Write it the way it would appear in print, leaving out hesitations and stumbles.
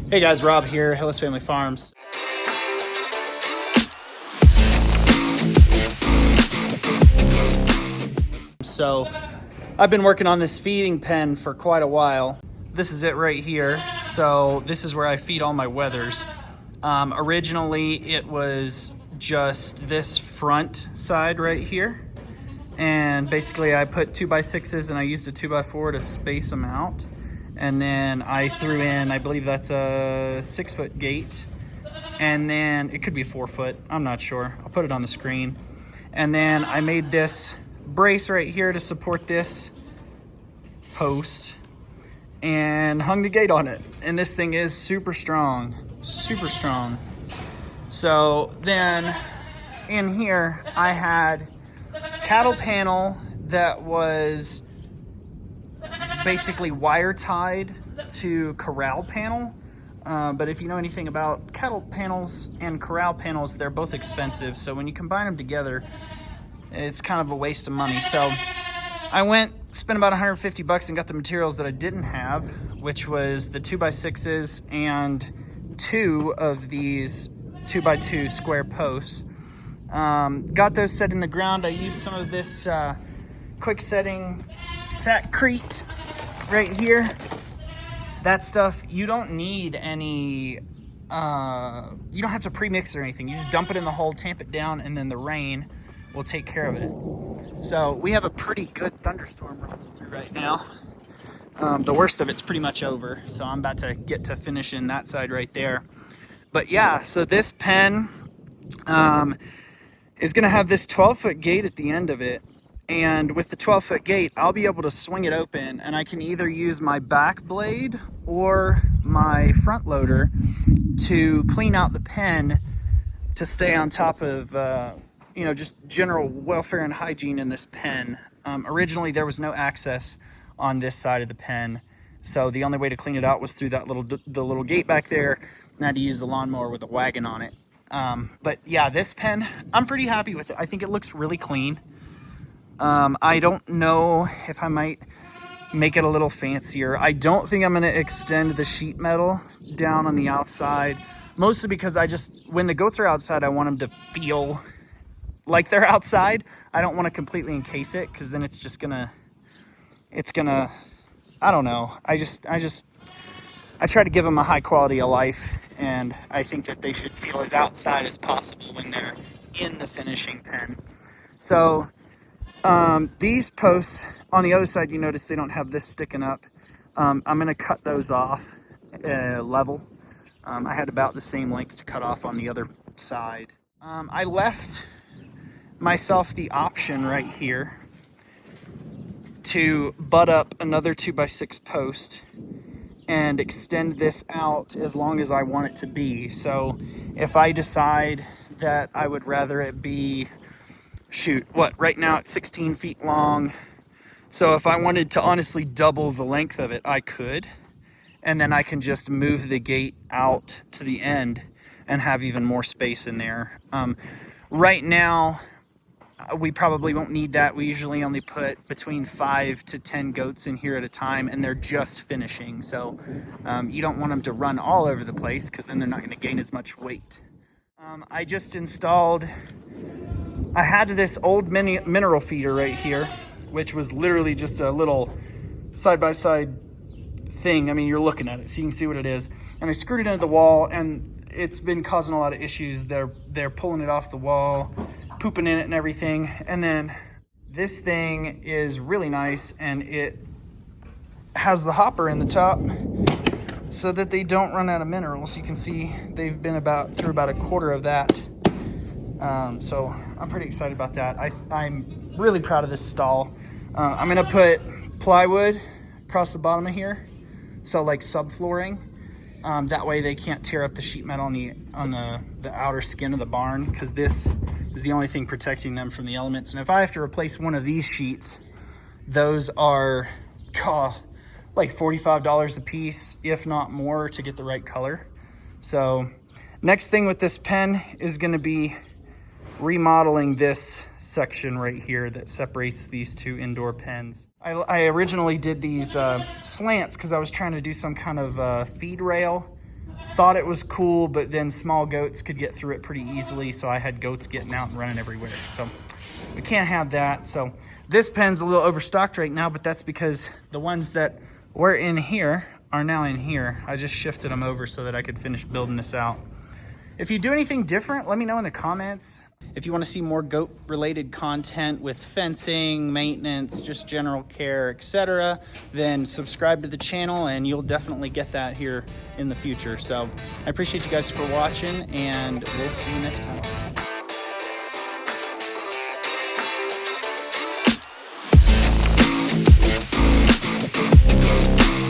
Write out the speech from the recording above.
Hey guys, Rob here, Hillis Family Farms. So I've been working on this feeding pen for quite a while. This is it right here. So this is where I feed all my wethers. Originally it was just this front side right here. And basically I put 2x6s and I used a 2x4 to space them out. And then I threw in, I believe that's a 6-foot gate. And then it could be 4 foot, I'm not sure. I'll put it on the screen. And then I made this brace right here to support this post and hung the gate on it. And this thing is super strong, super strong. So then in here I had cattle panel that was basically wire tied to corral panel. But if you know anything about cattle panels and corral panels, they're both expensive. So when you combine them together, it's kind of a waste of money. So I spent about 150 bucks and got the materials that I didn't have, which was the 2x6s and 2 of these 2x2 square posts. Got those set in the ground. I used some of this quick setting Satcrete right here. That stuff, you don't need any, you don't have to pre-mix or anything. You just dump it in the hole, tamp it down, and then the rain will take care of it. So we have a pretty good thunderstorm rolling through right now. The worst of it's pretty much over. So I'm about to get to finishing that side right there. But yeah, so this pen is gonna have this 12-foot gate at the end of it. And with the 12-foot gate, I'll be able to swing it open and I can either use my back blade or my front loader to clean out the pen to stay on top of, just general welfare and hygiene in this pen. Originally, there was no access on this side of the pen. So the only way to clean it out was through the little gate back there. And I had to use the lawnmower with a wagon on it. But yeah, this pen, I'm pretty happy with it. I think it looks really clean. I don't know if I might make it a little fancier. I don't think I'm going to extend the sheet metal down on the outside, mostly because when the goats are outside, I want them to feel like they're outside. I don't want to completely encase it because then it's gonna, I don't know. I try to give them a high quality of life, and I think that they should feel as outside as possible when they're in the finishing pen. So these posts on the other side, you notice they don't have this sticking up. I'm going to cut those off level. I had about the same length to cut off on the other side. I left myself the option right here to butt up another 2x6 post and extend this out as long as I want it to be. So if I decide that I would rather it be, right now it's 16 feet long. So if I wanted to honestly double the length of it, I could. And then I can just move the gate out to the end and have even more space in there. Right now, we probably won't need that. We usually only put between 5 to 10 goats in here at a time, and they're just finishing. So you don't want them to run all over the place because then they're not going to gain as much weight. I just installed, I had this old mineral feeder right here, which was literally just a little side-by-side thing. I mean, you're looking at it, so you can see what it is. And I screwed it into the wall, and it's been causing a lot of issues. They're pulling it off the wall, pooping in it and everything. And then this thing is really nice, and it has the hopper in the top so that they don't run out of minerals. You can see they've been through about a quarter of that. So I'm pretty excited about that. I'm really proud of this stall. I'm gonna put plywood across the bottom of here, so like subflooring. That way they can't tear up the sheet metal on the outer skin of the barn, because this is the only thing protecting them from the elements. And if I have to replace one of these sheets, those are like $45 a piece, if not more, to get the right color. So next thing with this pen is going to be remodeling this section right here that separates these two indoor pens. I originally did these slants because I was trying to do some kind of feed rail thought it was cool, but then small goats could get through it pretty easily, so I had goats getting out and running everywhere. So we can't have that. So this pen's a little overstocked right now, but that's because the ones that were in here are now in here. I just shifted them over so that I could finish building this out. If you do anything different, let me know in the comments. If you want to see more goat related content with fencing, maintenance, just general care, etc., then subscribe to the channel and you'll definitely get that here in the future. So I appreciate you guys for watching, and we'll see you next time.